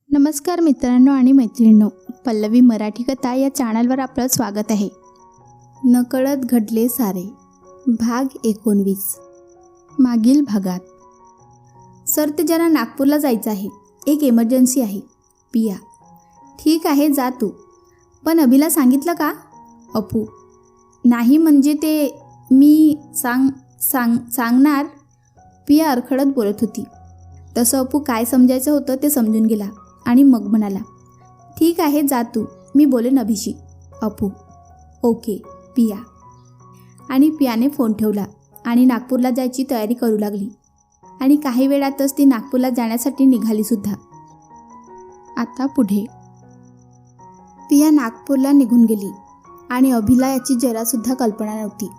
नमस्कार मित्रांनो आणि मैत्रिणींनो, पल्लवी मराठी कथा या चॅनलवर आपलं स्वागत आहे. नकळत घडले सारे, भाग 19. मागील भागात. सर, ते जरा नागपूरला जायचं आहे. एक इमर्जन्सी आहे. पिया: ठीक आहे, जा तू. पण अभिला सांगितलं का? अपू: नाही, म्हणजे ते मी सांगणार. पिया अडखळत बोलत होती. तसं अपू काय समजायचं होतं ते समजून गेला आणि मग म्हणाला, ठीक आहे, जा तू, मी बोलेन अभिशी. अपू: ओके. पिया. आणि पियाने फोन ठेवला आणि नागपूरला जायची तयारी करू लागली. आणि काही वेळातच ती नागपूरला जाण्यासाठी निघाली सुद्धा. आता पुढे. पिया नागपूरला निघून गेली आणि अभिला याची जरासुद्धा कल्पना नव्हती.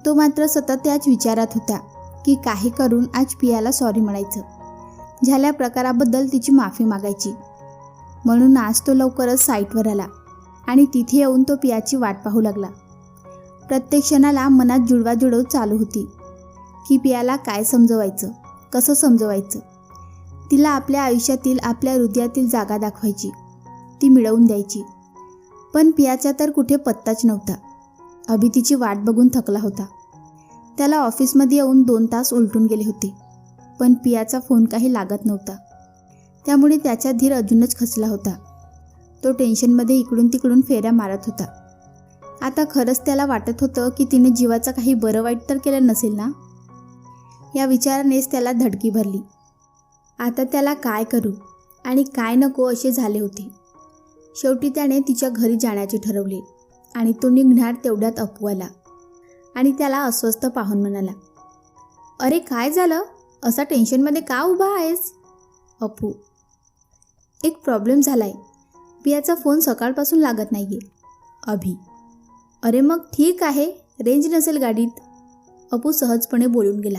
तो मात्र सतत याच विचारात होता की काही करून आज पियाला सॉरी म्हणायचं, झाल्या प्रकाराबद्दल तिची माफी मागायची. म्हणून आज तो लवकरच साईटवर आला आणि तिथे येऊन तो पियाची वाट पाहू लागला. प्रत्येक क्षणाला मनात जुळवाजुळव चालू होती की पियाला काय समजवायचं, कसं समजवायचं. तिला आपल्या आयुष्यातील, आपल्या हृदयातील जागा दाखवायची, ती मिळवून द्यायची. पण पियाचा तर कुठे पत्ताच नव्हता. अभि तिची वाट बघून थकला होता. त्याला ऑफिसमध्ये येऊन 2 तास उलटून गेले होते, पण पियाचा फोन काही लागत नव्हता. त्यामुळे त्याचा धीर अजूनच खचला होता. तो टेन्शनमध्ये इकडून तिकडून फेऱ्या मारत होता. आता खरंच त्याला वाटत होतं की तिने जीवाचा काही बरं वाईट तर केलं नसेल ना. या विचारानेच त्याला धडकी भरली. आता त्याला काय करू आणि काय नको असे झाले होते. शेवटी त्याने तिच्या घरी जाण्याचे ठरवले आणि तो निघणार तेवढ्यात अपू आला आणि त्याला अस्वस्थ पाहून म्हणाला, अरे काय झालं, असा टेन्शनमध्ये का उभा आहेस? अपू: एक प्रॉब्लेम झालाय. पियाचा फोन सकाळपासून लागत नाहीये. अभि: अरे मग ठीक आहे, रेंज नसेल गाडीत. अपू सहजपणे बोलून गेला.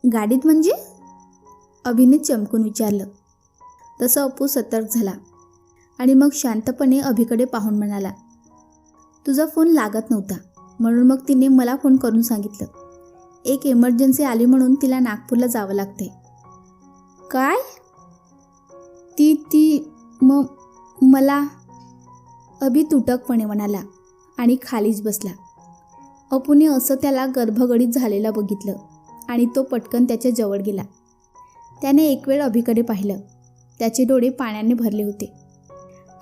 गाडीत म्हणजे? अभिने चमकून विचारलं. तसं अपू सतर्क झाला आणि मग शांतपणे अभिकडे पाहून म्हणाला, तुझा फोन लागत नव्हता म्हणून मग तिने मला फोन करून सांगितलं. एक इमर्जन्सी आली म्हणून तिला नागपूरला जावं लागते. काय? मला अभि तुटकपणे म्हणाला आणि खालीच बसला. अपूने असं त्याला गर्भगडीत झालेला बघितलं आणि तो पटकन त्याच्या जवळ गेला. त्याने एक वेळ अभिकडे पाहिलं. त्याचे डोळे पाण्याने भरले होते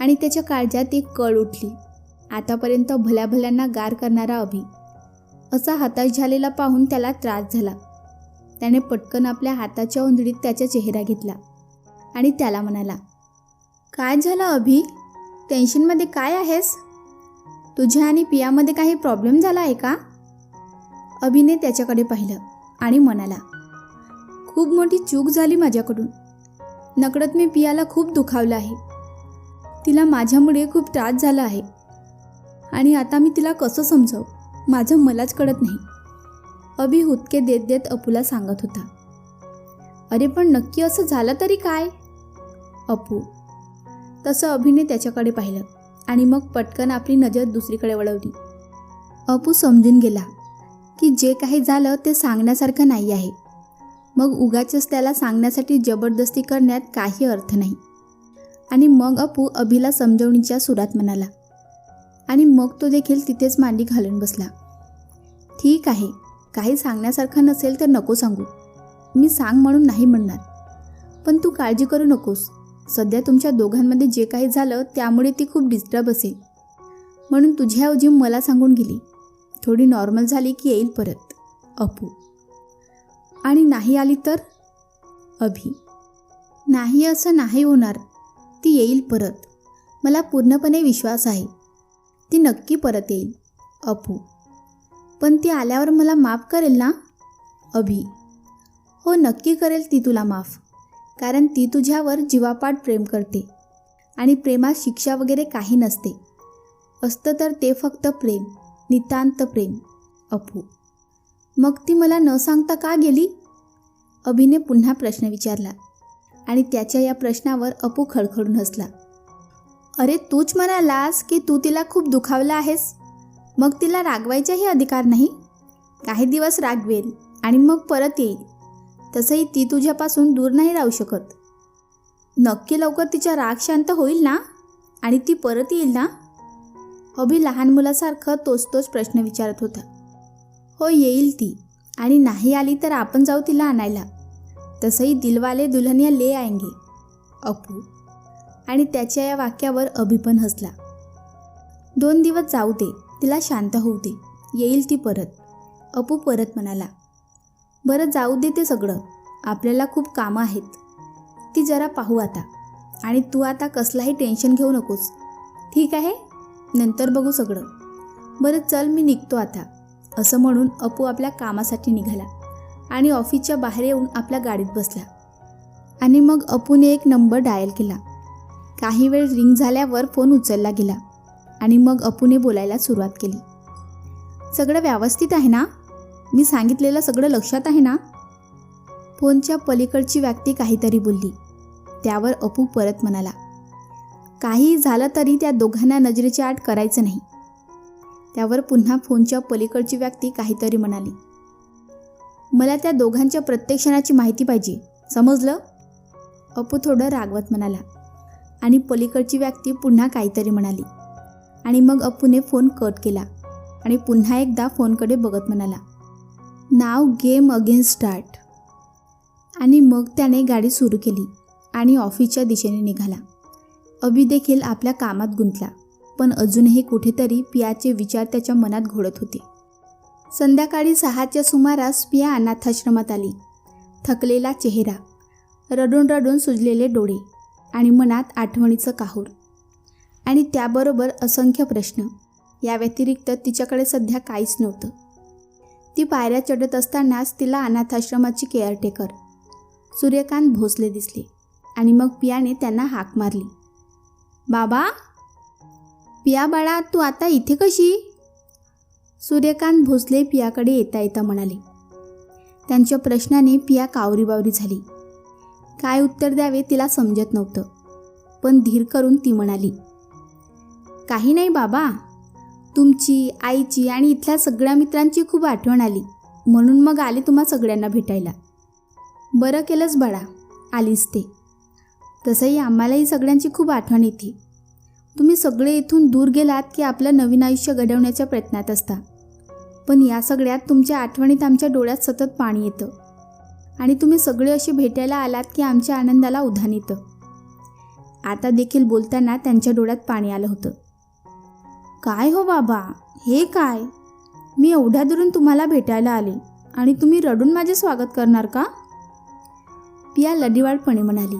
आणि त्याच्या काळजात एक कळ उठली. आतापर्यंत भल्याभल्यांना गार करणारा अभि असा हताश झालेला पाहून त्याला त्रास झाला. त्याने पटकन आपल्या हाताच्या उंजळीत त्याचा चेहरा घेतला आणि त्याला म्हणाला, काय झालं अभि? टेन्शनमध्ये काय आहेस? तुझ्या आणि पियामध्ये काही प्रॉब्लेम झाला आहे का? अभिने त्याच्याकडे पाहिलं आणि म्हणाला, खूप मोठी चूक झाली माझ्याकडून. नकळत मी पियाला खूप दुखावलं आहे. तिला माझ्यामुळे खूप त्रास झाला आहे आणि आता मी तिला कसं समजावं, माझं मलाच कळत नाही. अभि हुदके देत देत अपूला सांगत होता. अरे पण नक्की असं झालं तरी काय? अपू: तसं अभिने त्याच्याकडे पाहिलं आणि मग पटकन आपली नजर दुसरीकडे वळवली. अपू समजून गेला की जे काही झालं ते सांगण्यासारखं नाही आहे. मग उगाचच त्याला सांगण्यासाठी जबरदस्ती करण्यात काही अर्थ नाही. आणि मग अपू अभिला समजवणीच्या सुरात म्हणाला आणि मग तो देखील तिथेच मांडी घालून बसला. ठीक आहे, काही सांगण्यासारखं नसेल तर नको सांगू. मी सांग म्हणून नाही म्हणणार, पण तू काळजी करू नकोस. सध्या तुमच्या दोघांमध्ये जे काही झालं त्यामुळे ती खूप डिस्टर्ब असेल, म्हणून तुझ्याऐवजी मला सांगून गेली. थोडी नॉर्मल झाली की येईल परत. अपू: आणि नाही आली तर? अभि: नाही, असं नाही होणार. ती येईल परत. मला पूर्णपणे विश्वास आहे. ती नक्की परत येईल. अपू: पण ती आल्यावर मला माफ करेल ना? अभि: हो, नक्की करेल ती तुला माफ, कारण ती तुझ्यावर जीवापाड प्रेम करते आणि प्रेमात शिक्षा वगैरे काही नसते. असतं तर ते फक्त प्रेम, नितांत प्रेम. अपू: मग ती मला न सांगता का गेली? अभिने पुन्हा प्रश्न विचारला आणि त्याच्या या प्रश्नावर अपू खडखडून हसला. अरे तूच म्हणालास की तू तिला खूप दुखावलं आहेस, मग तिला रागवायचाही अधिकार नाही? काही दिवस रागवेल आणि मग परत येईल. तसंही ती तुझ्यापासून दूर नाही राहू शकत. नक्की लवकर तिचा राग शांत होईल ना? आणि ती परत येईल ना? अभि लहान मुलासारखं तोच प्रश्न विचारत होता. हो, येईल ती. आणि नाही आली तर आपण जाऊ तिला आणायला. तसंही दिलवाले दुल्हनिया ले आएंगे. अपू. आणि त्याच्या या वाक्यावर अभि पण हसला. 2 दिवस जाऊ दे, तिला शांत होऊ दे, येईल ती परत. अपू परत म्हणाला. बरं, जाऊ दे ते सगळं. आपल्याला खूप कामं आहेत, ती जरा पाहू आता. आणि तू आता कसलाही टेन्शन घेऊ नकोस, ठीक आहे? नंतर बघू सगळं. बरं चल, मी निघतो आता. असं म्हणून अपू आपल्या कामासाठी निघाला आणि ऑफिसच्या बाहेर येऊन आपल्या गाडीत बसला. आणि मग अपूने एक नंबर डायल केला. काही वेळ रिंग झाल्यावर फोन उचलला गेला आणि मग अपूने बोलायला सुरुवात केली. सगळं व्यवस्थित आहे ना? मी सांगितलेलं सगळं लक्षात आहे ना? फोनच्या पलीकडची व्यक्ती काहीतरी बोलली. त्यावर अपू परत म्हणाला, काही झालं तरी त्या दोघांना नजरेची आड करायचं नाही. त्यावर पुन्हा फोनच्या पलीकडची व्यक्ती काहीतरी म्हणाली, मला त्या दोघांच्या प्रत्येक क्षणाची माहिती पाहिजे, समजलं? अपू थोडं रागवत म्हणाला. आणि पलीकडची व्यक्ती पुन्हा काहीतरी म्हणाली. आणि मग अपूने फोन कट केला आणि पुन्हा एकदा फोनकडे बघत म्हणाला, नाव गेम अगेन स्टार्ट. आणि मग त्याने गाडी सुरू केली आणि ऑफिसच्या दिशेने निघाला. अभि देखील आपल्या कामात गुंतला, पण अजूनही कुठेतरी पियाचे विचार त्याच्या मनात घोळत होते. संध्याकाळी 6च्या सुमारास पिया अनाथाश्रमात आली. थकलेला चेहरा, रडून रडून सुजलेले डोळे आणि मनात आठवणीचं काहूर. आणि त्याबरोबर असंख्य प्रश्न. या व्यतिरिक्त तिच्याकडे सध्या काहीच नव्हतं. ती पायऱ्या चढत असतानाच तिला अनाथाश्रमाची केअरटेकर सूर्यकांत भोसले दिसले. आणि मग पियाने त्यांना हाक मारली, बाबा. पिया बाळा, तू आता इथे कशी? सूर्यकांत भोसले पियाकडे येता येता म्हणाले. त्यांच्या प्रश्नाने पिया कावरीबावरी झाली. काय उत्तर द्यावे तिला समजत नव्हतं. पण धीर करून ती म्हणाली, काही नाही बाबा, तुमची, आईची आणि इथल्या सगळ्या मित्रांची खूप आठवण आली, म्हणून मग आले तुम्हा सगळ्यांना भेटायला. बरं केलंस बाळा, आलीस ते. तसंही आम्हालाही सगळ्यांची खूप आठवण येते. तुम्ही सगळे इथून दूर गेलात की आपलं नवीन आयुष्य घडवण्याच्या प्रयत्नात असता. पण या सगळ्यात तुमच्या आठवणीत आमच्या डोळ्यात सतत पाणी येतं. आणि तुम्ही सगळे असे भेटायला आलात की आमच्या आनंदाला उधाण येतं. आता देखील बोलताना त्यांच्या डोळ्यात पाणी आलं होतं. काय हो बाबा, हे काय? मी एवढ्या दुरून तुम्हाला भेटायला आले आणि तुम्ही रडून माझे स्वागत करणार का? पिया लढीवाळपणे म्हणाली.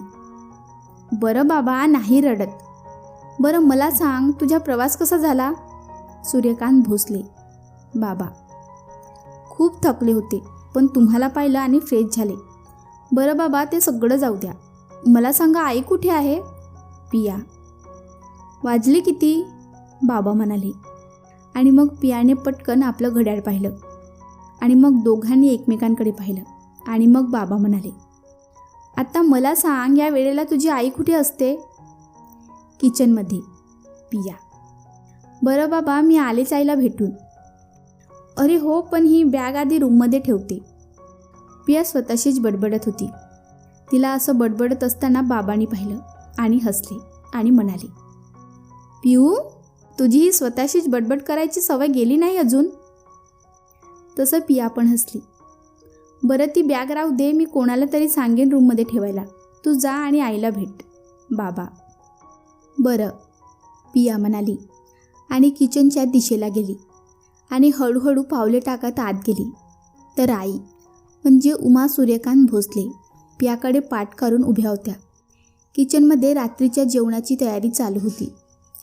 बरं बाबा, नाही रडत. बरं मला सांग, तुझा प्रवास कसा झाला? सूर्यकांत भोसले. बाबा, खूप थकले होते, पण तुम्हाला पाहिलं आणि फ्रेश झाले. बरं बाबा, ते सगळं जाऊ द्या. मला सांगा, आई कुठे आहे? पिया. वाजले किती? बाबा म्हणाले. आणि मग पियाने पटकन आपलं घड्याळ पाहिलं. आणि मग दोघांनी एकमेकांकडे पाहिलं. आणि मग बाबा म्हणाले, आता मला सांग, या वेळेला तुझी आई कुठे असते? किचनमध्ये. पिया. बरं बाबा, मी आलेच आईला भेटून. अरे हो, पण ही बॅग आधी रूममध्ये ठेवते. पिया स्वतःशीच बडबडत होती. तिला असं बडबडत असताना बाबांनी पाहिलं आणि हसले आणि म्हणाले, पिऊ, तुझी ही स्वतःशीच बडबड करायची सवय गेली नाही अजून? तसं पिया पण हसली. बरं, ती बॅग राहू दे, मी कोणाला तरी सांगेन रूममध्ये ठेवायला. तू जा आणि आईला भेट. बाबा. बरं, पिया म्हणाली आणि किचनच्या दिशेला गेली. आणि हळूहळू पावले टाकत आत गेली. तर आई म्हणजे उमा सूर्यकांत भोसले पियाकडे पाठ करून उभ्या होत्या. किचनमध्ये रात्रीच्या जेवणाची तयारी चालू होती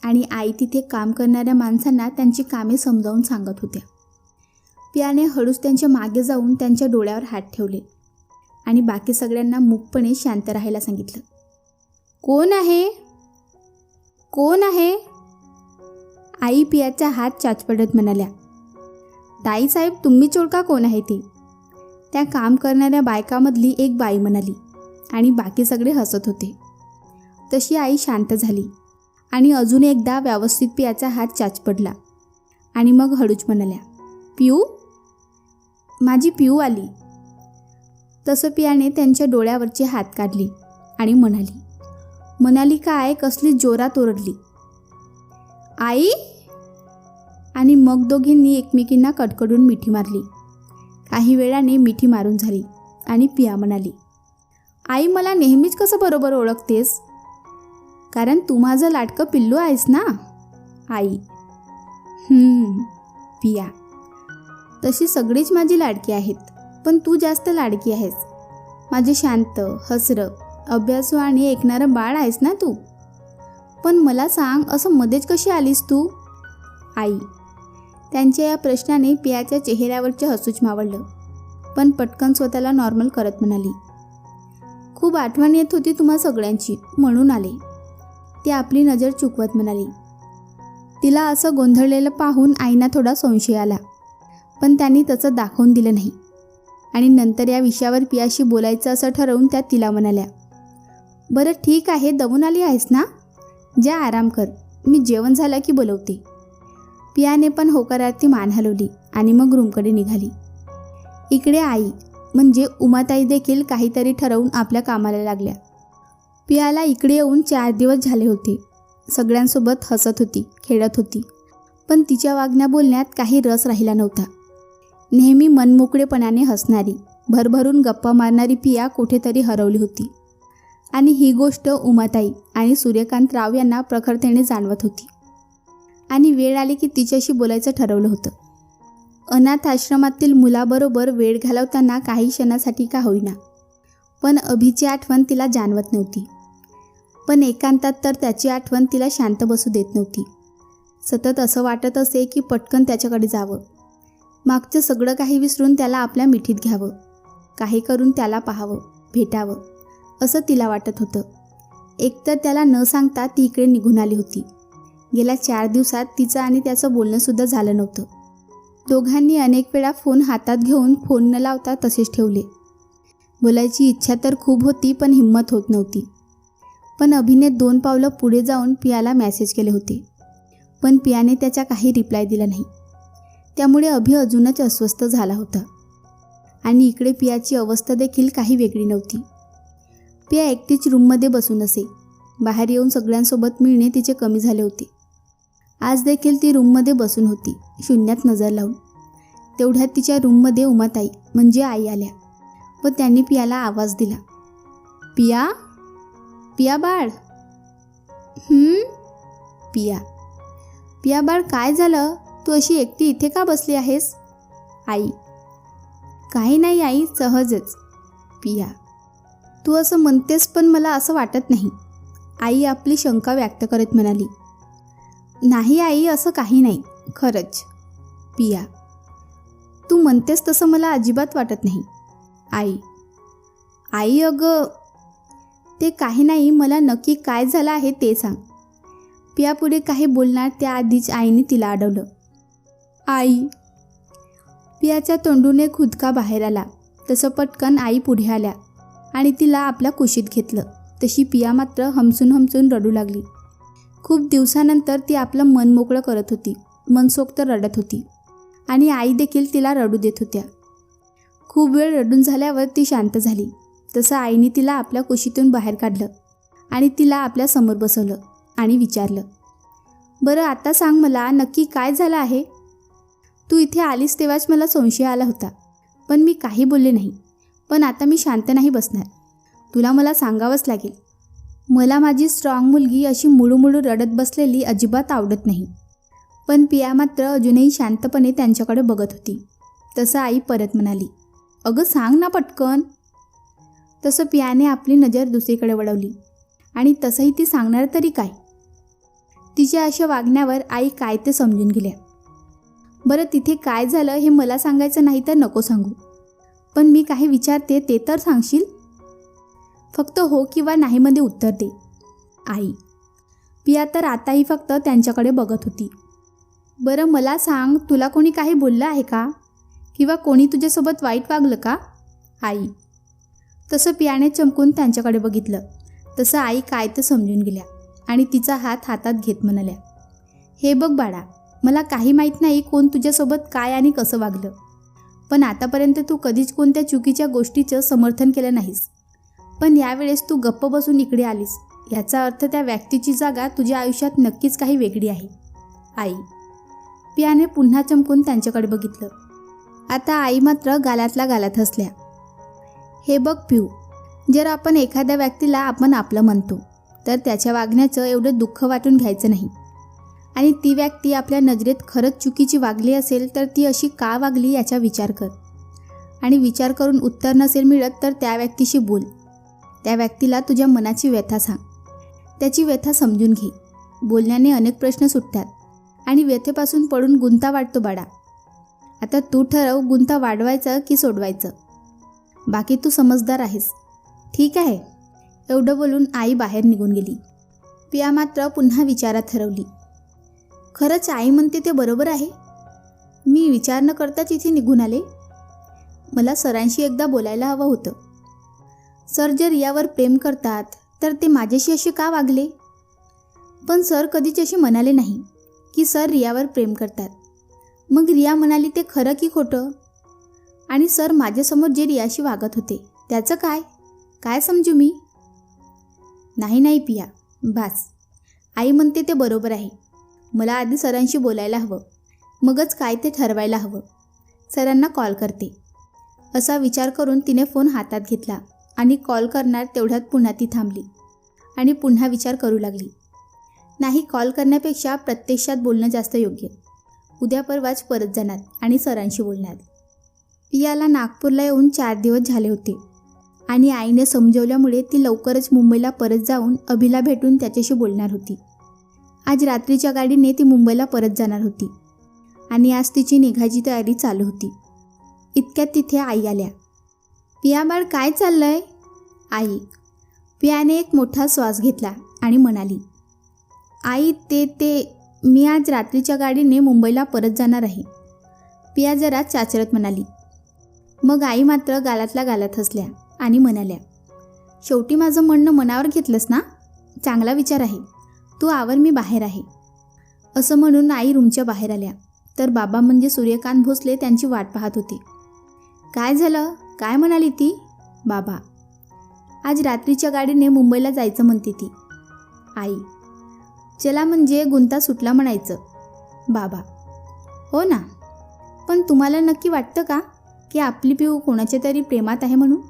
आणि आई तिथे काम करणाऱ्या माणसांना त्यांची कामे समजावून सांगत होत्या. पियाने हळूच त्यांच्या मागे जाऊन त्यांच्या डोळ्यावर हात ठेवले आणि बाकी सगळ्यांना मूकपणे शांत राहायला सांगितलं. कोण आहे? कोण आहे? आई पियाचा हात चाचपडत म्हणाल्या. ताईसाहेब, तुम्हीच ओळखा कोण आहे ते. त्या काम करणाऱ्या बायकामधली एक बाई म्हणाली आणि बाकी सगळे हसत होते. तशी आई शांत झाली आणि अजून एकदा व्यवस्थित पियाचा हात चाचपडला आणि मग हळूच म्हणाल्या, पिऊ, माझी पिऊ आली. तसं पियाने त्यांच्या डोळ्यावरचे हात काढले आणि म्हणाली, म्हणाली काय कसली जोरात ओरडली, आई. आणि मग दोघींनी एकमेकींना कडकडून मिठी मारली. काही वेळाने मिठी मारून झाली आणि पिया म्हणाली, आई मला नेहमीच कसं बरोबर ओळखतेस? कारण तू माझं लाडकं पिल्लू आहेस ना. आई, पिया, तशी सगळीच माझी लाडकी आहेत, पण तू जास्त लाडकी आहेस. माझे शांत, हसरं, अभ्यासू आणि ऐकणारं बाळ आहेस ना तू. पण मला सांग, असं मध्येच कशी आलीस तू? आई. त्यांच्या या प्रश्नाने पियाच्या चेहऱ्यावरचे हसूच मावळलं, पण पटकन स्वतःला नॉर्मल करत म्हणाली, खूप आठवण येत होती तुम्हा सगळ्यांची, म्हणून आले. ती आपली नजर चुकवत म्हणाली. तिला असं गोंधळलेलं पाहून आईना थोडा संशय आला, पण त्यांनी तसं दाखवून दिलं नाही. आणि नंतर या विषयावर पियाशी बोलायचं असं ठरवून त्या तिला म्हणाल्या, बरं ठीक आहे, दमून आली आहेस ना, जा आराम कर, मी जेवण झालं की बोलवते. पियाने पण होकारार्थी मान हलवली आणि मग रूमकडे निघाली. इकडे आई म्हणजे उमाताई देखील काहीतरी ठरवून आपल्या कामाला लागल्या. पियाला इकडे येऊन 4 दिवस झाले होते. सगळ्यांसोबत हसत होती, खेळत होती, पण तिच्या वागण्या बोलण्यात काही रस राहिला नव्हता. नेहमी मनमोकळेपणाने हसणारी, भरभरून गप्पा मारणारी पिया कुठेतरी हरवली होती. आणि ही गोष्ट उमाताई आणि सूर्यकांतराव यांना प्रखरतेने जाणवत होती. आणि वेळ आली की तिच्याशी बोलायचं ठरवलं होतं. अनाथ आश्रमातील मुलाबरोबर वेळ घालवताना काही क्षणासाठी का होईना, पण अभिची आठवण तिला जाणवत नव्हती. पण एकांतात तर त्याची आठवण तिला शांत बसू देत नव्हती. सतत असं वाटत असे की पटकन त्याच्याकडे जावं, मागचं सगळं काही विसरून त्याला आपल्या मिठीत घ्यावं, काही करून त्याला पाहावं, भेटावं, असं तिला वाटत होतं. एकतर त्याला न सांगता ती इकडे निघून आली होती. गेल्या 4 दिवसात तिचं आणि त्याचं बोलणंसुद्धा झालं नव्हतं. दोघांनी अनेक वेळा फोन हातात घेऊन फोन न लावता तसेच ठेवले. बोलायची इच्छा तर खूप होती, पण हिंमत होत नव्हती. पण अभिने 2 पावलं पुढे जाऊन पियाला मेसेज केले होते, पण पियाने त्याचा काही रिप्लाय दिला नाही. त्यामुळे अभि अजूनच अस्वस्थ झाला होता. आणि इकडे पियाची अवस्था देखील काही वेगळी नव्हती. पिया एकटीच रूममध्ये बसून असे. बाहेर येऊन सगळ्यांसोबत मिळणे तिचे कमी झाले होते. आज देखील ती रूममध्ये बसून होती, शून्यात नजर लावून. तेवढ्यात तिच्या रूममध्ये उमाताई म्हणजे आई आल्या व त्यांनी पियाला आवाज दिला, पिया, पिया बाळ. पिया, पिया बाळ, काय झालं? तू अशी एकटी इथे का बसली आहेस? आई, काही नाही आई, सहजच. पिया, तू असं म्हणतेस, पण मला असं वाटत नाही. आई आपली शंका व्यक्त करत म्हणाली, नाही आई, असं काही नाही, खरंच. पिया, तू म्हणतेस तसं मला अजिबात वाटत नाही. आई, आई अगं, ते काही नाही, मला नक्की काय झालं आहे ते सांग. पिया पुढे काही बोलणार त्याआधीच आईने तिला अडवलं. आई. पियाच्या तोंडून एक खुदका बाहेर आला. तसं पटकन आई पुढे आल्या आणि तिला आपल्या कुशीत घेतलं. तशी पिया मात्र हमसून हमसून रडू लागली. खूप दिवसानंतर ती आपलं मन मोकळं करत होती, मनसोक्त रडत होती आणि आई देखील तिला रडू देत होत्या. खूप वेळ रडून झाल्यावर ती शांत झाली. तसं आईने तिला आपल्या कुशीतून बाहेर काढलं आणि तिला आपल्या समोर बसवलं आणि विचारलं, बरं आता सांग मला नक्की काय झालं आहे? तू इथे आलीस तेव्हाच मला संशय आला होता, पण मी काही बोलले नाही. पण आता मी शांत नाही बसणार, तुला मला सांगावंच लागेल. मला माझी स्ट्रॉंग मुलगी अशी मुळूमुळू रडत बसलेली अजिबात आवडत नाही. पण पिया मात्र अजूनही शांतपणे त्यांच्याकडे बघत होती. तसं आई परत म्हणाली, अगं सांग ना पटकन. तसं पियाने आपली नजर दुसरीकडे वळवली आणि तसंही ती सांगणार तरी काय? तिच्या अशा वागण्यावर आई काय ते समजून गेल्या. बरं तिथे काय झालं हे मला सांगायचं नाही तर नको सांगू, पण मी काही विचारते ते तर सांगशील? फक्त हो किंवा नाहीमध्ये उत्तर दे. आई. पिया तर आताही फक्त त्यांच्याकडे बघत होती. बरं मला सांग, तुला कोणी काही बोललं आहे का? किंवा कोणी तुझ्यासोबत वाईट वागलं का? आई. तसं पियाने चमकून त्यांच्याकडे बघितलं. तसं आई काय ते समजून गेल्या आणि तिचा हात हातात घेत म्हणाल्या, हे बघ बाळा, मला काही माहीत नाही कोण तुझ्यासोबत काय आणि कसं वागलं, पण आतापर्यंत तू कधीच कोणत्या चुकीच्या गोष्टीचं समर्थन केलं नाहीस. पण यावेळेस तू गप्प बसून इकडे आलीस याचा अर्थ त्या व्यक्तीची जागा तुझ्या आयुष्यात नक्कीच काही वेगळी आहे. आई. पियाने पुन्हा चमकून त्यांच्याकडे बघितलं. आता आई मात्र गालातल्या गालात हसल्या. हे बघ पिऊ, जर आपण एखाद्या व्यक्तीला आपण आपलं म्हणतो तर त्याच्या वागण्याचं एवढं दुःख वाटून घ्यायचं नाही. आणि ती व्यक्ती आपल्या नजरेत खरंच चुकीची वागली असेल तर ती अशी का वागली याचा विचार कर. आणि विचार करून उत्तर नसेल मिळत तर त्या व्यक्तीशी बोल. त्या व्यक्तीला तुझ्या मनाची व्यथा सांग. त्याची व्यथा समजून घे. बोलण्याने अनेक प्रश्न सुटतात आणि व्यथेपासून पडून गुंता वाटतो बाळा. आता तू ठरव, गुंता वाढवायचं की सोडवायचं. बाकी तू समजदार आहेस, ठीक आहे. एवढं बोलून आई बाहेर निघून गेली. पिया मात्र पुन्हा विचारात हरवली. खरंच आई म्हणते ते बरोबर आहे. मी विचार न करताच इथे निघून आले. मला सरांशी एकदा बोलायला हवं होतं. सर जर रियावर प्रेम करतात तर ते माझ्याशी असे का वागले? पण सर कधीच असे म्हणाले नाही की सर रियावर प्रेम करतात. मग रिया म्हणाली ते खरं की खोटं? आणि सर माझ्यासमोर जे रियाशी वागत होते त्याचं काय काय समजू मी? नाही पिया, बास. आई म्हणते ते बरोबर आहे. मला आधी सरांशी बोलायला हवं, मगच काय ते ठरवायला हवं. सरांना कॉल करते. असा विचार करून तिने फोन हातात घेतला आणि कॉल करणार तेवढ्यात पुन्हा ती थांबली आणि पुन्हा विचार करू लागली. नाही, कॉल करण्यापेक्षा प्रत्यक्षात बोलणं जास्त योग्य. उद्या परवाच परत जाणार आणि सरांशी बोलणार. पियाला नागपूरला येऊन 4 दिवस झाले होते आणि आईने समजवल्यामुळे ती लवकरच मुंबईला परत जाऊन अभिला भेटून त्याच्याशी बोलणार होती. आज रात्रीच्या गाडीने ती मुंबईला परत जाणार होती आणि आज तिची निघायची तयारी चालू होती. इतक्यात तिथे आई आल्या. पिया बाळ, काय चाललंय? आई. पियाने एक मोठा श्वास घेतला आणि म्हणाली, आई ते मी आज रात्रीच्या गाडीने मुंबईला परत जाणार आहे. पिया जरा चाचरत म्हणाली. मग आई मात्र गालातल्या गालात हसल्या आणि म्हणाल्या, शेवटी माझं म्हणणं मनावर घेतलंस ना? चांगला विचार आहे. तू आवर, मी बाहेर आहे. असं म्हणून आई रूमच्या बाहेर आल्या तर बाबा म्हणजे सूर्यकांत भोसले त्यांची वाट पाहत होते. काय झालं? काय म्हणाली ती? बाबा. आज रात्रीच्या गाडीने मुंबईला जायचं म्हणते ती. आई. चला म्हणजे गुंता सुटला म्हणायचं. बाबा. हो ना, पण तुम्हाला नक्की वाटतं का की आपली पिऊ कोणाच्या तरी प्रेमात आहे म्हणून?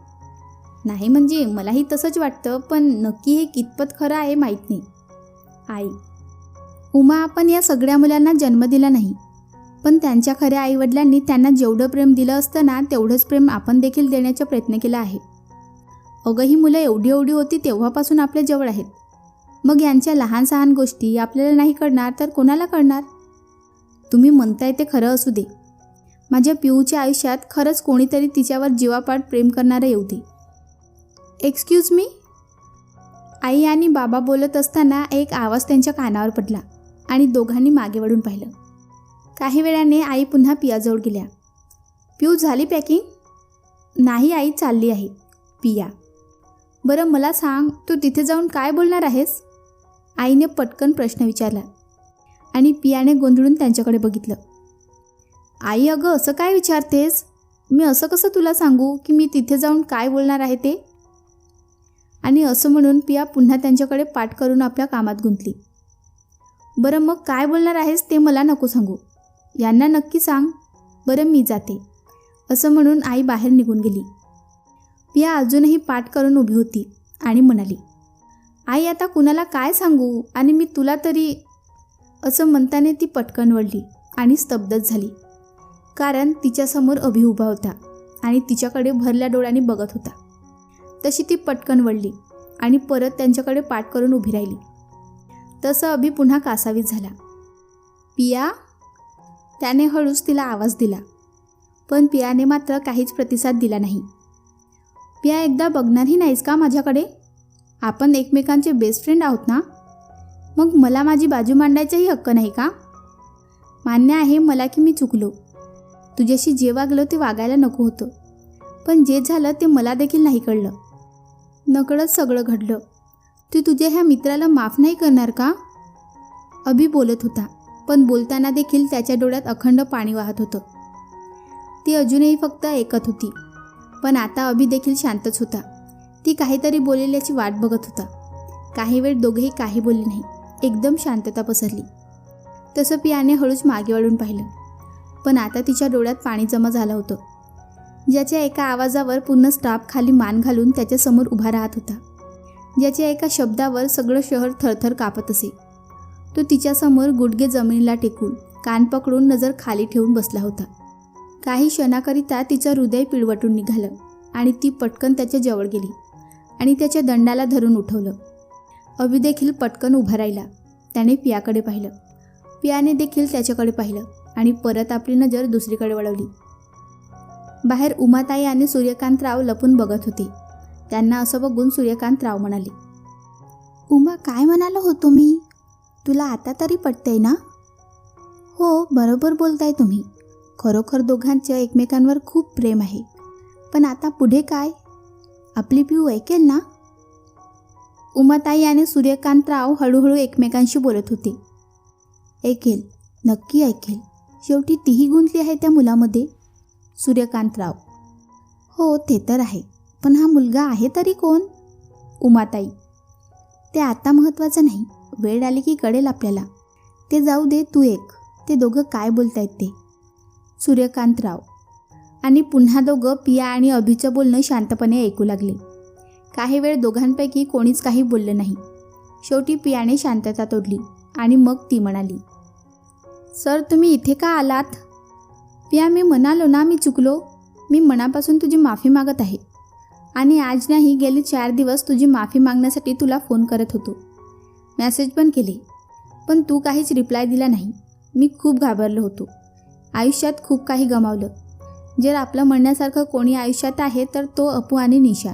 नाही म्हणजे मलाही तसंच वाटतं, पण नक्की हे कितपत खरं आहे माहीत नाही. आई. उमा, आपण या सगळ्या मुलांना जन्म दिला नाही, पण त्यांच्या खऱ्या आईवडिलांनी त्यांना जेवढं प्रेम दिलं असतं ना तेवढंच प्रेम आपण देखील देण्याचा प्रयत्न केला आहे. अगं, ही मुलं एवढी होती तेव्हापासून आपल्या जवळ आहेत. मग यांच्या लहान सहान गोष्टी आपल्याला नाही कळणार तर कोणाला कळणार? तुम्ही म्हणताय ते खरं असू दे. माझ्या पिऊच्या आयुष्यात खरंच कोणीतरी तिच्यावर जीवापाड प्रेम करणारं येऊ दे. Excuse me. आई आणि बाबा बोलत असताना एक आवाज त्यांच्या कानावर पडला आणि दोघांनी मागे वळून पाहिलं. काही वेळाने आई पुन्हा पियाजवळ गेल्या. पिऊ, झाली पॅकिंग? नाही आई, चालली आहे. पिया. बरं मला सांग, तू तिथे जाऊन काय बोलणार आहेस? आईने पटकन प्रश्न विचारला आणि पियाने गोंधळून त्यांच्याकडे बघितलं. आई, अगं असं काय विचारतेस? मी असं कसं तुला सांगू की मी तिथे जाऊन काय बोलणार आहे ते? आणि असं म्हणून पिया पुन्हा त्यांच्याकडे पाठ करून आपल्या कामात गुंतली. बरं मग काय बोलणार आहेस ते मला नको सांगू, यांना नक्की सांग. बरं मी जाते. असं म्हणून आई बाहेर निघून गेली. पिया अजूनही पाठ करून उभी होती आणि म्हणाली, आई आता कुणाला काय सांगू आणि मी तुला तरी. असं म्हणताने ती पटकन वळली आणि स्तब्धच झाली, कारण तिच्यासमोर अभि उभा होता आणि तिच्याकडे भरल्या डोळ्यांनी बघत होता. तशी ती पटकन वळली आणि परत त्यांच्याकडे पाठ करून उभी राहिली. तसं अभि पुन्हा कासावीस झाला. पिया. त्याने हळूच तिला आवाज दिला, पण पियाने मात्र काहीच प्रतिसाद दिला नाही. पिया, एकदा बघणारही नाहीस का माझ्याकडे? आपण एकमेकांचे बेस्ट फ्रेंड आहोत ना? मग मला माझी बाजू मांडायचाही हक्क नाही का? मान्य आहे मला की मी चुकलो. तुझ्याशी जे वागलं ते वागायला नको होतं, पण जे झालं ते मला देखील नाही कळलं. नकळत सगळं घडलं. तू तुझ्या ह्या मित्राला माफ नाही करणार का? अभि बोलत होता, पण बोलताना देखील त्याच्या डोळ्यात अखंड पाणी वाहत होतं. ती अजूनही फक्त ऐकत होती, पण आता अभि देखील शांतच होता. ती काहीतरी बोलेल्याची वाट बघत होता. काही वेळ दोघेही काही बोलले नाही. एकदम शांतता पसरली. तसं पियाने हळूच मागे वळून पाहिलं, पण आता तिच्या डोळ्यात पाणी जमा झालं होतं. ज्याच्या एका आवाजावर पूर्ण स्टाफ खाली मान घालून त्याच्यासमोर उभा राहत होता, ज्याच्या एका शब्दावर सगळं शहर थरथर कापत असे, तो तिच्यासमोर गुडघे जमिनीला टेकून कान पकडून नजर खाली ठेवून बसला होता. काही क्षणाकरिता तिचं हृदय पिळवटून निघालं आणि ती पटकन त्याच्या जवळ गेली आणि त्याच्या दंडाला धरून उठवलं. अभि देखील पटकन उभा राहिला. त्याने पियाकडे पाहिलं. पियाने देखील त्याच्याकडे पाहिलं आणि परत आपली नजर दुसरीकडे वळवली. बाहेर उमाताई आणि सूर्यकांतराव लपून बघत होते. त्यांना असं बघून सूर्यकांतराव म्हणाले, उमा, काय म्हणालो होतो मी? तुला आता तरी पटतंय ना? हो, बरोबर बोलताय तुम्ही. खरोखर दोघांचं एकमेकांवर खूप प्रेम आहे. पण आता पुढे काय? आपली पिऊ ऐकेल ना? उमाताई आणि सूर्यकांतराव हळूहळू एकमेकांशी बोलत होते. ऐकेल, नक्की ऐकेल. शेवटी तीही गुंतली आहे त्या मुलामध्ये. सूर्यकांतराव: हो, ते तर आहे. पण हा मुलगा आहे तरी कोण? उमाताई: ते आता महत्त्वाचं नाही. वेळ आली की कळेल आपल्याला. ते जाऊ दे, तू ऐक. ते दोघं काय बोलतायत ते. सूर्यकांतराव: आणि पुन्हा दोघं पिया आणि अभिचं बोलणं शांतपणे ऐकू लागले. काही वेळ दोघांपैकी कोणीच काही बोललं नाही. शेवटी पियाने शांतता तोडली आणि मग ती म्हणाली, सर, तुम्ही इथे का आलात? पिया, मी म्हणालो ना, मी चुकलो. मी मनापासून तुझी माफी मागत आहे. आणि आज नाही, गेले 4 दिवस तुझी माफी मागण्यासाठी तुला फोन करत होतो. मेसेज पण केले, पण तू काहीच रिप्लाय दिला नाही. मी खूप घाबरलो होतो. आयुष्यात खूप काही गमावलं. जर आपलं म्हणण्यासारखं कोणी आयुष्यात आहे तर तो अपू आणि निशा.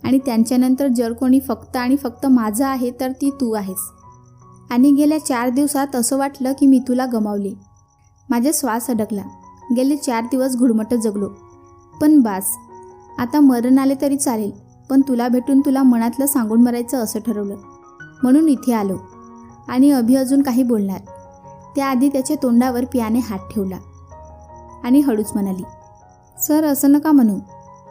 आणि त्यांच्यानंतर जर कोणी फक्त आणि फक्त माझं आहे तर ती तू आहेस. आणि गेल्या 4 दिवसात असं वाटलं की मी तुला गमावले. माझा श्वास अडकला. गेले 4 दिवस घुडमटत जगलो. पण बास, आता मरण आले तरी चालेल, पण तुला भेटून तुला मनातलं सांगून मरायचं असं ठरवलं. म्हणून इथे आलो. आणि अभि अजून काही बोलणार त्याआधी त्याच्या तोंडावर पियाने हात ठेवला आणि हळूच म्हणाली, सर, असं नका म्हणू.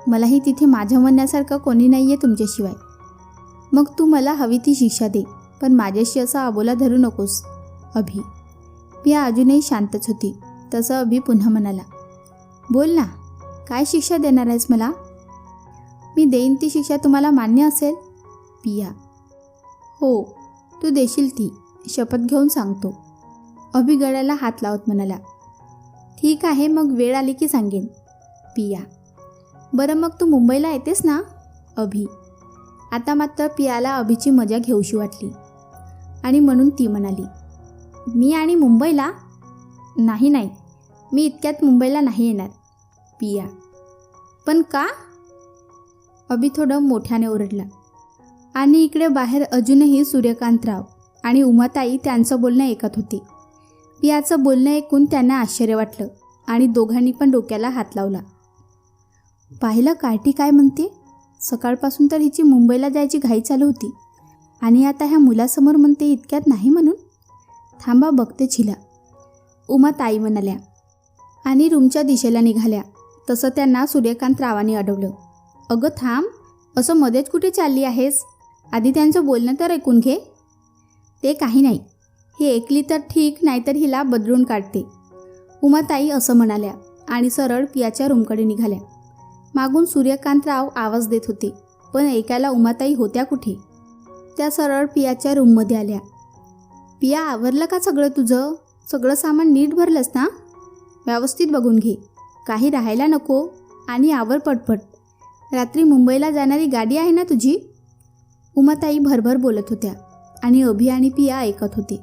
मलाही तिथे माझ्या म्हणण्यासारखं कोणी नाही आहे तुमच्याशिवाय. मग तू मला हवी ती शिक्षा दे, पण माझ्याशी असा अबोला धरू नकोस. अभि. पिया अजूनही शांतच होती. तसं अभि पुन्हा म्हणाला, बोल ना, काय शिक्षा देणार आहेस मला? मी देईन ती शिक्षा तुम्हाला मान्य असेल? पिया: हो, तू देशील ती. शपथ घेऊन सांगतो. अभि गळ्याला हात लावत म्हणाला, ठीक आहे, मग वेळ आली की सांगेन. पिया: बरं, मग तू मुंबईला येतेस ना? अभि. आता मात्र पियाला अभिची मजा घेऊशी वाटली आणि म्हणून ती म्हणाली, मी आणि मुंबईला? नाही, मी इतक्यात मुंबईला नाही येणार. पिया: पण का? अभि थोडं मोठ्याने ओरडला. आणि इकडे बाहेर अजूनही सूर्यकांतराव आणि उमाताई त्यांचं बोलणं ऐकत होते. पियाचं बोलणं ऐकून त्यांना आश्चर्य वाटलं आणि दोघांनी पण डोक्याला हात लावला. पाहिलं कार्टी काय म्हणते? सकाळपासून तर हिची मुंबईला जायची घाई चालू होती आणि आता ह्या मुलासमोर म्हणते इतक्यात नाही म्हणून. थांबा, बघतेच हिला. उमाताई म्हणाल्या आणि रूमच्या दिशेला निघाल्या. तसं त्यांना सूर्यकांतरावांनी अडवलं. अगं थांब, असं मध्येच कुठे चालली आहेस? आधी त्यांचं बोलणं तर ऐकून घे. ते काही नाही, ही ऐकली तर ठीक, नाहीतर हिला बदलून काढते. उमाताई असं म्हणाल्या आणि सरळ पियाच्या रूमकडे निघाल्या. मागून सूर्यकांतराव आवाज देत होते, पण ऐकायला उमाताई होत्या कुठे? त्या सरळ पियाच्या रूममध्ये आल्या. पिया, आवरलं का सगळं तुझं? सगळं सामान नीट भरलंस ना? व्यवस्थित बघून घे, काही राहायला नको. आणि आवर पटपट. रात्री मुंबईला जाणारी गाडी आहे ना तुझी? उमाताई भरभर बोलत होत्या आणि अभि आणि पिया ऐकत होते.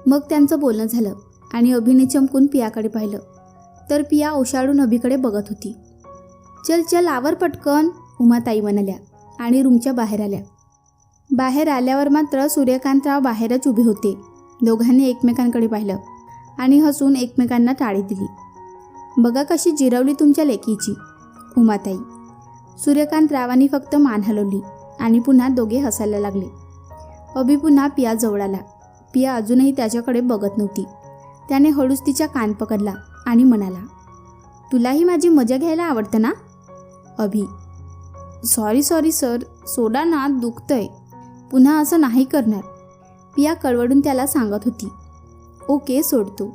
मग त्यांचं बोलणं झालं आणि अभिने चमकून पियाकडे पाहिलं तर पिया ओशाळून अभिकडे बघत होती. चल चल, आवर पटकन, उमाताई म्हणाल्या आणि रूमच्या बाहेर आल्या. बाहेर आल्यावर मात्र सूर्यकांतराव बाहेरच उभे होते. दोघांनी एकमेकांकडे पाहिलं आणि हसून एकमेकांना टाळी दिली. बघा कशी जिरवली तुमच्या लेकीची. उमाताई. सूर्यकांतरावांनी फक्त मान हलवली आणि पुन्हा दोघे हसायला लागले. अभि पुन्हा पिया जवळ आला. पिया अजूनही त्याच्याकडे बघत नव्हती. त्याने हळूच तिचा कान पकडला आणि म्हणाला, तुलाही माझी मजा घ्यायला आवडतं ना? अभि. सॉरी सर, सोडा ना, दुखतंय. पुन्हा असं नाही करणार, पिया कळवळून त्याला सांगत होती. ओके सोडतो.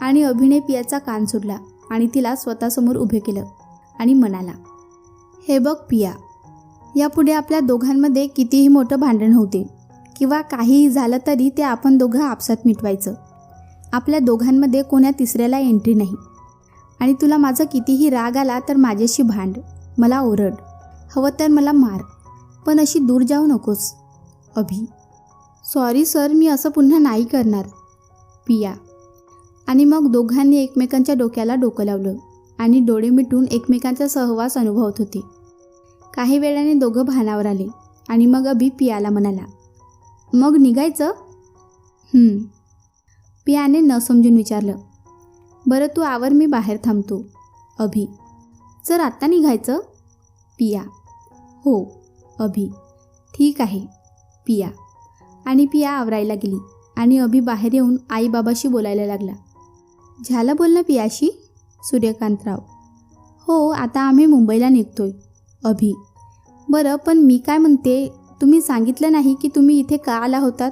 आणि अभिने पियाचा कान सोडला आणि तिला स्वतःसमोर उभे केलं आणि म्हणाला, हे बघ पिया, यापुढे आपल्या दोघांमध्ये कितीही मोठं भांडण होते किंवा काहीही झालं तरी ते आपण दोघं आपसात मिटवायचं. आपल्या दोघांमध्ये कोण्या तिसऱ्याला एंट्री नाही. आणि तुला माझा कितीही राग आला तर माझ्याशी भांड, मला ओरड, हवं तर मला मार, पण अशी दूर जाऊ नकोस. अभि, सॉरी सर, मी असं पुन्हा नाही करणार. पिया. आणि मग दोघांनी एकमेकांच्या डोक्याला डोकं लावलं आणि डोळे मिटून एकमेकांचा सहवास अनुभवत होते. काही वेळाने दोघं भानावर आले आणि मग अभि पियाला म्हणाला, मग निघायचं? पियाने न समजून विचारलं. बरं तू आवर, मी बाहेर थांबतो. अभि, जर आत्ता निघायचं? पिया. हो. अभि, ठीक आहे. पिया. आणि पिया आवरायला गेली आणि अभि बाहेर येऊन आईबाबाशी बोलायला लागला. झालं बोलणं पियाशी? सूर्यकांतराव. हो, आता आम्ही मुंबईला निघतोय. अभि, बरं पण मी काय म्हणते, तुम्ही सांगितलं नाही की तुम्ही इथे का आला होतात?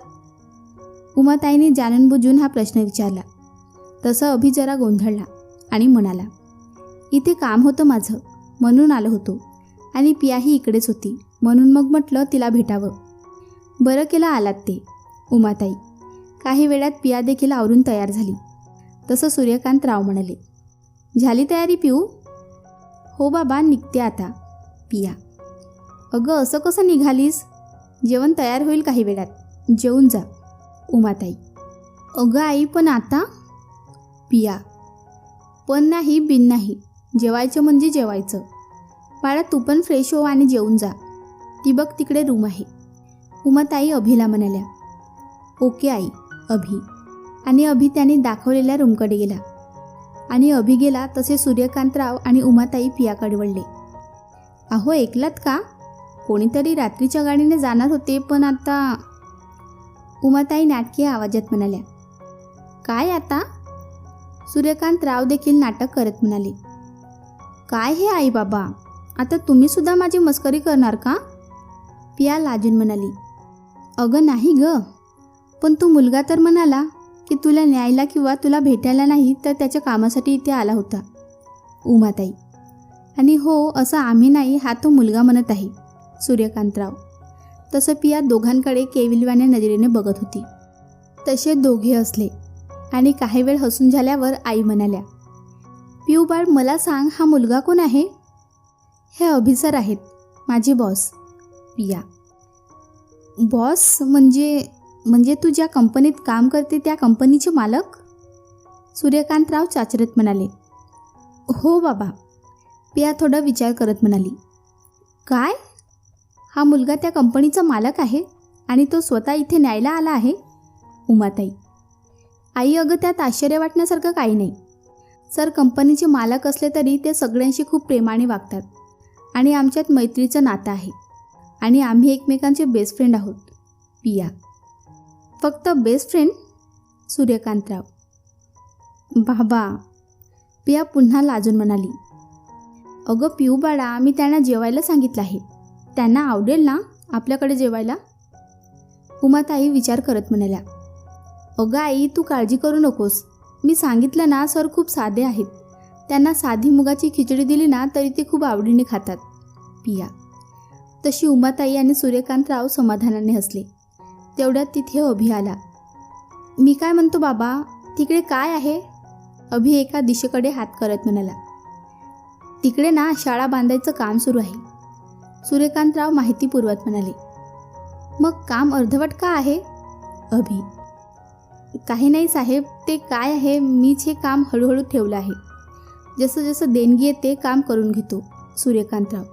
उमाताईने जाणून बुजून हा प्रश्न विचारला. तसं अभि जरा गोंधळला आणि म्हणाला, इथे काम होतं माझं म्हणून आलो होतो आणि पियाही इकडेच होती म्हणून मग म्हटलं तिला भेटावं. बरं केलं आलात ते. उमाताई. काही वेळात पिया देखील आवरून तयार झाली. तसं सूर्यकांतराव म्हणाले, झाली तयारी पिऊ? हो बाबा, निघते आता. पिया. अगं असं कसं निघालीस? जेवण तयार होईल काही वेळात, जेवून जा. उमाताई. अगं आई, पण आता? पिया. पण नाही बिन नाही, जेवायचं म्हणजे जेवायचं. बाळा तू पण फ्रेश हो आणि जेवून जा. ती बघ तिकडे रूम आहे. उमाताई अभिला म्हणाल्या. ओके आई. अभि. आणि अभि त्याने दाखवलेल्या रूमकडे गेला आणि अभि गेला तसे सूर्यकांतराव आणि उमाताई पियाकडे वळले. अहो ऐकलात का? कोणीतरी रात्रीच्या गाडीने जाणार होते पण आता. उमाताई नाटकीय आवाजात म्हणाल्या. काय आता? सूर्यकांतराव देखील नाटक करत म्हणाले. काय हे आई बाबा, आता तुम्ही सुद्धा माझी मस्करी करणार का? पिया लाजून म्हणाली. अगं नाही ग, पण तू मुलगा तर म्हणाला की तुला न्यायला किंवा तुला भेटायला नाही तर त्याच्या कामासाठी इथे आला होता. उमाताई. आणि हो, असं आम्ही नाही, हा तो मुलगा म्हणत आहे. सूर्यकांतराव. तसं पिया दोघांकडे केविलवाण्या नजरेने बघत होती. तसे दोघे असले आणि काही वेळ हसून झाल्यावर आई म्हणाल्या, पिऊ बाळ मला सांग, हा मुलगा कोण आहे? हे अभिसर आहेत, माझे बॉस. पिया. बॉस म्हणजे तू ज्या कंपनीत काम करते त्या कंपनीचे मालक? सूर्यकांतराव चाचरत म्हणाले. हो बाबा. पिया थोडा विचार करत म्हणाली. काय? हा मुलगा त्या कंपनीचा मालक आहे आणि तो स्वतः इथे न्यायला आला आहे? उमाताई. आई अगं त्यात आश्चर्य वाटण्यासारखं काही नाही. सर कंपनीचे मालक असले तरी ते सगळ्यांशी खूप प्रेमाने वागतात आणि आमच्यात मैत्रीचं नातं आहे आणि आम्ही एकमेकांचे बेस्ट फ्रेंड आहोत. पिया. फक्त बेस्ट फ्रेंड? सूर्यकांतराव. बाबा. पिया पुन्हा लाजून म्हणाली. अगं पिऊ बाळा, मी त्यांना जेवायला सांगितलं आहे, त्यांना आवडेल ना आपल्याकडे जेवायला? उमाताई विचार करत म्हणाल्या. अगं आई तू काळजी करू नकोस, मी सांगितलं ना, सर खूप साधे आहेत, त्यांना साधी मुगाची खिचडी दिली ना तरी ते खूप आवडीने खातात. पिया. तशी उमाताई आणि सूर्यकांतराव समाधानाने हसले. तेवढ्यात तिथे अभि आला. मी काय म्हणतो बाबा, तिकडे काय आहे? अभि एका दिशेकडे हात करत म्हणाला. तिकडे ना शाळा बांधायचं काम सुरू आहे. सूर्यकांतराव माहिती पुरवत म्हणाले. मग काम अर्धवट का आहे? अभि. काही नाही साहेब, ते काय आहे, मीच हे काम हळूहळू ठेवलं आहे. जसं जसं देणगी येते काम करून घेतो. सूर्यकांतराव.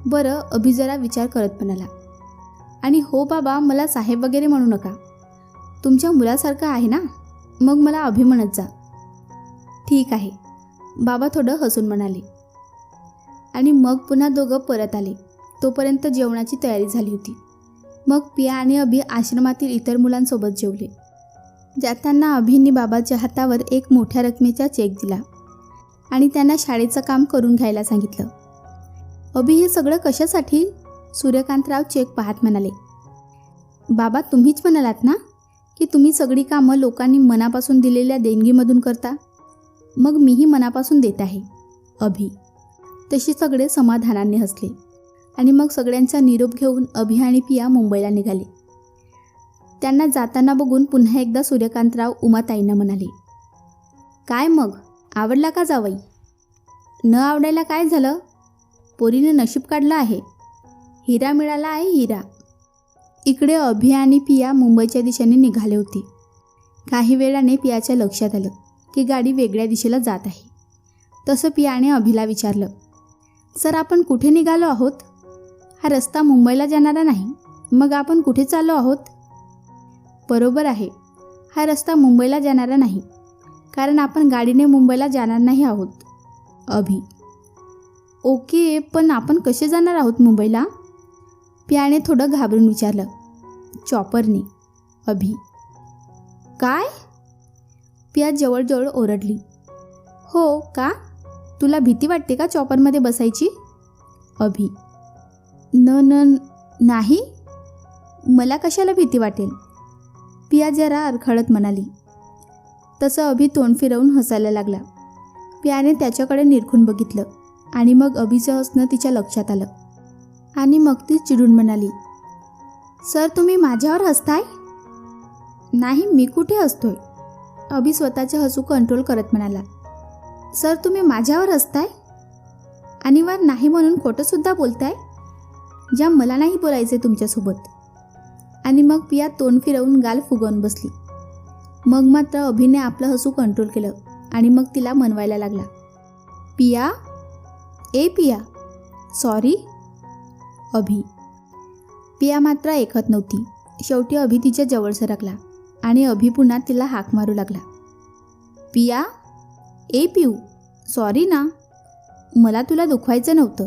बरं. अभि जरा विचार करत म्हणाला. आणि हो बाबा, मला साहेब वगैरे म्हणू नका, तुमच्या मुलासारखं आहे ना, मग मला अभि म्हणत जा. ठीक आहे. बाबा थोडं हसून म्हणाले. आणि मग पुन्हा दोघं परत आले. तोपर्यंत जेवणाची तयारी झाली होती. मग पिया आणि अभि आश्रमातील इतर मुलांसोबत जेवले. जाताना अभिंनी बाबाच्या हातावर एक मोठ्या रकमेचा चेक दिला आणि त्यांना शाळेचं काम करून घ्यायला सांगितलं. अभि हे सगळं कशासाठी? सूर्यकांतराव चेक पाहत म्हणाले. बाबा तुम्हीच म्हणालात ना की तुम्ही सगळी कामं लोकांनी मनापासून दिलेल्या देणगीमधून करता, मग मीही मनापासून देत आहे. अभि. तशी सगळे समाधानाने हसले आणि मग सगळ्यांचा निरोप घेऊन अभि आणि पिया मुंबईला निघाले. त्यांना जाताना बघून पुन्हा एकदा सूर्यकांतराव उमाताईंना म्हणाले, काय मग आवडला का जावई? न आवडायला काय झालं? पोरीने नशीब काढलं आहे. हिरा मिळाला आहे, हिरा. इकडे अभि आणि पिया मुंबईच्या दिशेने निघाले होते. काही वेळाने पियाच्या लक्षात आलं की गाडी वेगळ्या दिशेला जात आहे. तसं पियाने अभिला विचारलं, सर आपण कुठे निघालो आहोत? हा रस्ता मुंबईला जाणारा नाही, मग आपण कुठे चाललो आहोत? बरोबर आहे, हा रस्ता मुंबईला जाणारा नाही, कारण आपण गाडीने मुंबईला जाणार नाही आहोत. अभि. ओके, पण आपण कसे जाणार आहोत मुंबईला? पियाने थोडं घाबरून विचारलं. चॉपरने. अभि. काय? पिया जवळजवळ ओरडली. हो का? तुला भीती वाटते का चॉपरमध्ये बसायची? अभि. नाही, मला कशाला भीती वाटेल? पिया जरा अडखळत म्हणाली. तसं अभि तोंड फिरवून हसायला लागला. पियाने त्याच्याकडे निरखून बघितलं आणि मग अभिचं हसणं तिच्या लक्षात आलं आणि मग ती चिडून म्हणाली, सर तुम्ही माझ्यावर हसताय? नाही, मी कुठे हसतोय? अभि स्वतःचं हसू कंट्रोल करत म्हणाला. सर तुम्ही माझ्यावर हसताय आणि वर नाही म्हणून खोटंसुद्धा बोलताय, ज्या मला नाही बोलायचे तुमच्यासोबत. आणि मग पिया तोंड फिरवून गाल फुगवून बसली. मग मात्र अभिने आपलं हसू कंट्रोल केलं आणि मग तिला मनवायला लागला, पिया, ए पिया, सॉरी. अभि. पिया मात्र ऐकत नव्हती. शेवटी अभि तिच्या जवळ सरकला आणि अभि पुन्हा तिला हाक मारू लागला, पिया, ए पिऊ, सॉरी ना, मला तुला दुखवायचं नव्हतं.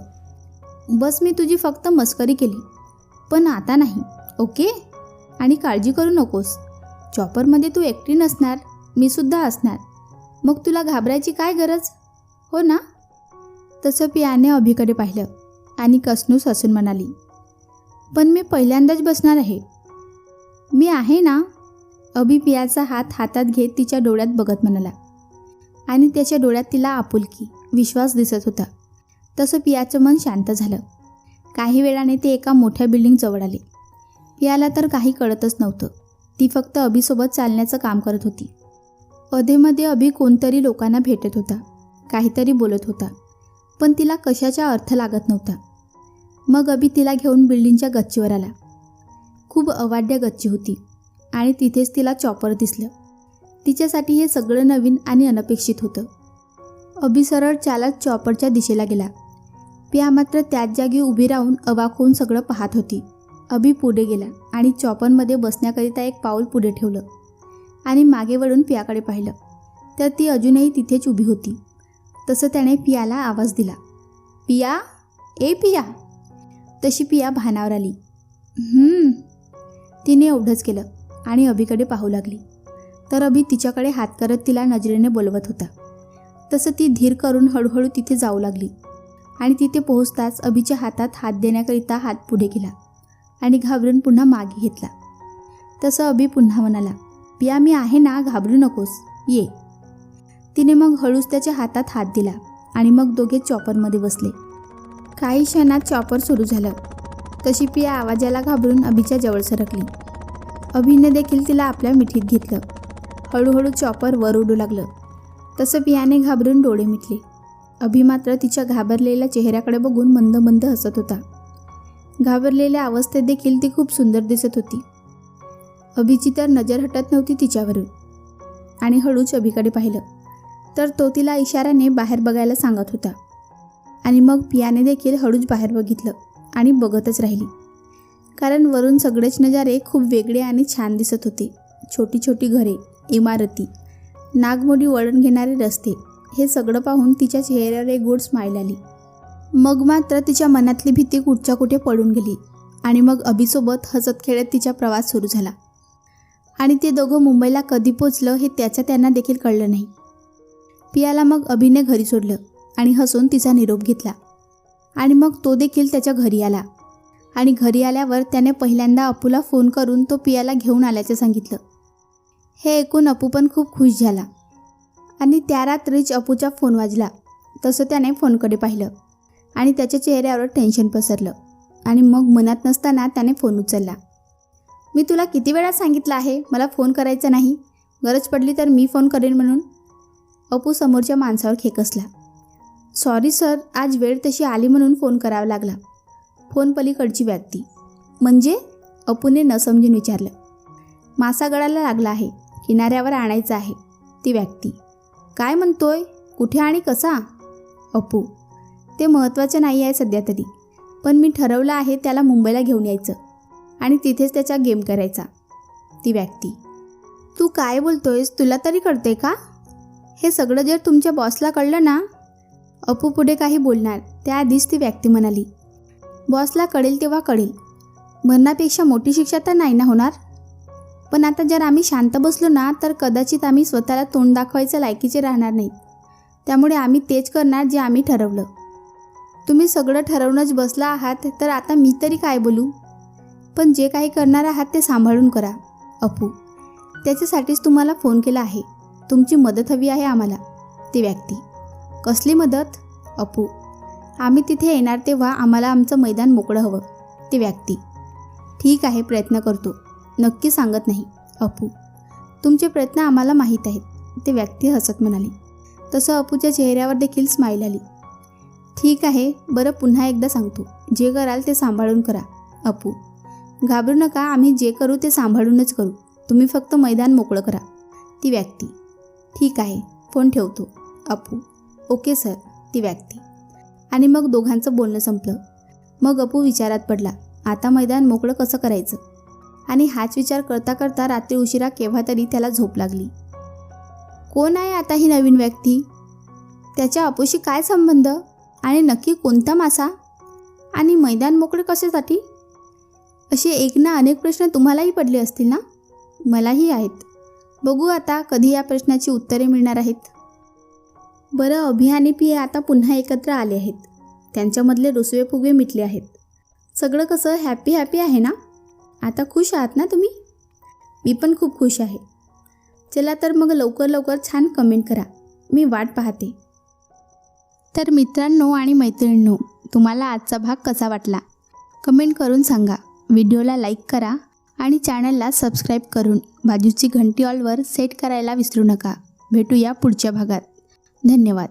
बस मी तुझी फक्त मस्करी केली, पण आता नाही, ओके? आणि काळजी करू नकोस, चॉपरमध्ये तू एकटी नसणार, मी सुद्धा असणार, मग तुला घाबरायची काय गरज, हो ना? तसं पियाने अभिकडे पाहिलं आणि कसनूस हसून म्हणाली, पण मी पहिल्यांदाच बसणार आहे. मी आहे ना. अभि पियाचा हात हातात घेत तिच्या डोळ्यात बघत म्हणाला आणि त्याच्या डोळ्यात तिला आपुलकी, विश्वास दिसत होता. तसं पियाचं मन शांत झालं. काही वेळाने ते एका मोठ्या बिल्डिंगजवळ आले. पियाला तर काही कळतच नव्हतं. ती फक्त अभिसोबत चालण्याचं काम करत होती. अधेमध्ये अभि कोणतरी लोकांना भेटत होता, काहीतरी बोलत होता, पण तिला कशाचा अर्थ लागत नव्हता. मग अभि तिला घेऊन बिल्डिंगच्या गच्चीवर आला. खूप अवाढव्य गच्ची होती आणि तिथेच तिला चॉपर दिसलं. तिच्यासाठी हे सगळं नवीन आणि अनपेक्षित होतं. अभि सरळ चालत चॉपरच्या दिशेला गेला. पिया मात्र त्याच जागी उभी राहून अवाक होऊन सगळं पाहत होती. अभि पुढे गेला आणि चॉपरमध्ये बसण्याकरिता एक पाऊल पुढे ठेवलं आणि मागे वळून पियाकडे पाहिलं तर ती अजूनही तिथेच उभी होती. तसं त्याने पियाला आवाज दिला, पिया, ए पिया. तशी पिया भानावर आली. तिने एवढंच केलं आणि अभिकडे पाहू लागली. तर अभि तिच्याकडे हात करत तिला नजरेने बोलवत होता. तसं ती धीर करून हळूहळू तिथे जाऊ लागली आणि तिथे पोहोचताच अभिच्या हातात हात देण्याकरिता हात पुढे केला आणि घाबरून पुन्हा मागे घेतला. तसं अभि पुन्हा म्हणाला, पिया मी आहे ना, घाबरू नकोस, ये. तिने मग हळूच त्याच्या हातात हात दिला आणि मग दोघे चॉपरमध्ये बसले. काही क्षणात चॉपर सुरू झालं. तशी पिया आवाजाला घाबरून अभिच्या जवळ सरकली. अभिने देखील तिला आपल्या मिठीत घेतलं. हळूहळू चॉपर वर उडू लागलं. तसं पियाने घाबरून डोळे मिटले. अभि मात्र तिच्या घाबरलेल्या चेहऱ्याकडे बघून मंद मंद हसत होता. घाबरलेल्या अवस्थेत देखील ती खूप सुंदर दिसत होती. अभिची तर नजर हटत नव्हती तिच्यावरून. आणि हळूच अभिकडे पाहिलं तर तो तिला इशाऱ्याने बाहेर बघायला सांगत होता. आणि मग पियाने देखील हळूच बाहेर बघितलं आणि बघतच राहिली, कारण वरून सगळेच नजारे खूप वेगळे आणि छान दिसत होते. छोटी छोटी घरे, इमारती, नागमोडी वळण घेणारे रस्ते, हे सगळं पाहून तिच्या चेहऱ्यावर एक गोड स्माईल आली. मग मात्र तिच्या मनातली भीती कुठच्या कुठे पडून गेली आणि मग अभिसोबत हसत खेळत तिचा प्रवास सुरू झाला. आणि ते दोघं मुंबईला कधी पोचलं हे त्यांना देखील कळलं नाही. पियाला मग अभिने घरी सोडलं आणि हसून तिचा निरोप घेतला आणि मग तो देखील त्याच्या घरी आला. आणि घरी आल्यावर त्याने पहिल्यांदा अपूला फोन करून तो पियाला घेऊन आल्याचे सांगितलं. हे ऐकून अपू पण खूप खुश झाला आणि त्या रात्रीच अपूचा फोन वाजला. तसं त्याने फोनकडे पाहिलं आणि त्याच्या चेहऱ्यावर टेन्शन पसरलं आणि मग मनात नसताना त्याने फोन उचलला. मी तुला किती वेळा सांगितलं आहे मला फोन करायचा नाही, गरज पडली तर मी फोन करेन म्हणून. अपू समोरच्या माणसावर खेकसला. सॉरी सर, आज वेळ तशी आली म्हणून फोन करावा लागला. फोन पलीकडची व्यक्ती. म्हणजे? अपूने न समजून विचारलं. मासा गळाला लागला आहे, किनाऱ्यावर आणायचा आहे. ती व्यक्ती. काय म्हणतोय? कुठे आणि कसा? अपू. ते महत्त्वाचं नाही आहे सध्या तरी, पण मी ठरवलं आहे त्याला मुंबईला घेऊन यायचं आणि तिथेच त्याचा गेम करायचा. ती व्यक्ती. तू काय बोलतोयस? तुला तरी कळते का? हे सगळं जर तुमच्या बॉसला कळलं ना. अपू पुढे काही बोलणार त्याआधीच ती व्यक्ती म्हणाली. बॉसला कळेल तेव्हा कळेल, मरणापेक्षा मोठी शिक्षा तर नाही ना होणार. पण आता जर आम्ही शांत बसलो ना तर कदाचित आम्ही स्वतःला तोंड दाखवायचं लायकीचे राहणार नाहीत. त्यामुळे आम्ही तेच करणार जे आम्ही ठरवलं. तुम्ही सगळं ठरवूनच बसला आहात तर आता मी तरी काय बोलू. पण जे काही करणार आहात ते सांभाळून करा. अपू. त्याच्यासाठीच तुम्हाला फोन केला आहे. तुमची मदत हवी आहे आम्हाला. ती व्यक्ती. कसली मदत? अपू. आम्ही तिथे येणार तेव्हा आम्हाला आमचं मैदान मोकळं हवं. ती व्यक्ती. ठीक आहे, प्रयत्न करतो, नक्की सांगत नाही. अपू. तुमचे प्रयत्न आम्हाला माहीत आहेत. ती व्यक्ती हसत म्हणाली. तसं अपूच्या चेहऱ्यावर देखील स्माईल आली. ठीक आहे, बरं पुन्हा एकदा सांगतो, जे कराल ते सांभाळून करा. अपू. घाबरू नका, आम्ही जे करू ते सांभाळूनच करू. तुम्ही फक्त मैदान मोकळं करा. ती व्यक्ती. ठीक आहे, फोन ठेवतो. अपू. Okay sir. ती व्यक्ती. आणि मग दोघांचं बोलणं संपलं. मग अपू विचारात पडला, आता मैदान मोकळं कसं करायचं. आणि हाच विचार करता करता रात्री उशिरा केव्हा तरी त्याला झोप लागली. कोण आहे आता ही नवीन व्यक्ती? त्याच्या अपूशी काय संबंध? आणि नक्की कोणता मासा? आणि मैदान मोकळे कशासाठी? असे एक ना अनेक प्रश्न तुम्हालाही पडले असतील ना. मलाही आहेत. बघू आता कधी या प्रश्नाची उत्तरे मिळणार आहेत. बरं, अभि आणि पिया आता पुन्हा एकत्र आले आहेत. त्यांच्यामधले रुसवे फुगे मिटले आहेत. सगळं कसं हॅपी आहे ना. आता खुश आहात ना तुम्ही? मी पण खूप खुश आहे. चला तर मग लवकर छान कमेंट करा, मी वाट पाहते. तर मित्रांनो आणि मैत्रिणींनो, तुम्हाला आजचा भाग कसा वाटला कमेंट करून सांगा. व्हिडिओला लाईक करा आणि चॅनलला सबस्क्राईब करून बाजूची घंटी ऑलवर सेट करायला विसरू नका. भेटूया पुढच्या भागात. धन्यवाद.